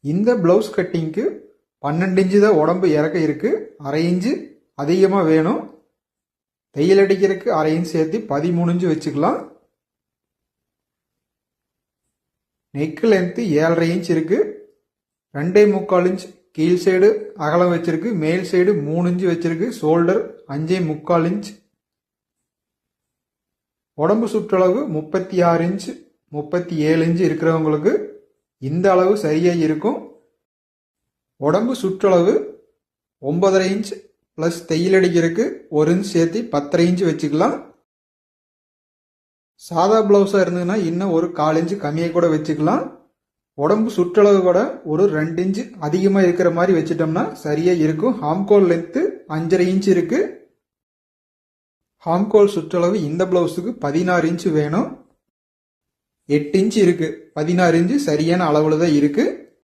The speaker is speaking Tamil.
இந்த ப்ளவுஸ் கட்டிங்க்கு 12 இன்ச்சு தான் உடம்பு இறக்க இருக்கு. அரை இன்ச்சு அதிகமாக வேணும். தையல் அடிக்கிறதுக்கு அரை இன்ச் சேர்த்து 13 இன்ச்சு வச்சுக்கலாம். நெக் லென்த்து 7.5 இன்ச் இருக்கு. 2.25 இன்ச் கீழ் சைடு அகலம் வச்சிருக்கு. மேல் சைடு 3 இன்ச்சு வச்சிருக்கு. Shoulder 5.25 inch. உடம்பு சுற்றளவு 36 இன்ச் 37 இன்ச் இருக்கிறவங்களுக்கு இந்த அளவு சரியா இருக்கும். உடம்பு சுற்றளவு 9.5 இன்ச் பிளஸ் தையல் அடிக்கிறதுக்கு 1 இன்ச் சேர்த்து 10.5 இன்ச் வச்சுக்கலாம். சாதா பிளவுஸா இருந்ததுன்னா இன்னும் ஒரு 1/4 இன்ச் கம்மியாக கூட வச்சுக்கலாம். உடம்பு சுற்றளவு கூட ஒரு 2 இன்ச் அதிகமாக இருக்கிற மாதிரி வச்சுட்டோம்னா சரியா இருக்கும். ஹாம்கோல் லென்த்து 5.5 இன்ச் இருக்கு. ஹாம்கோல் சுற்றளவு இந்த பிளவுஸுக்கு 16 இன்ச் வேணும். 8 இன்ச் இருக்கு. 16 இன்ச் சரியான அளவுல தான் இருக்கு.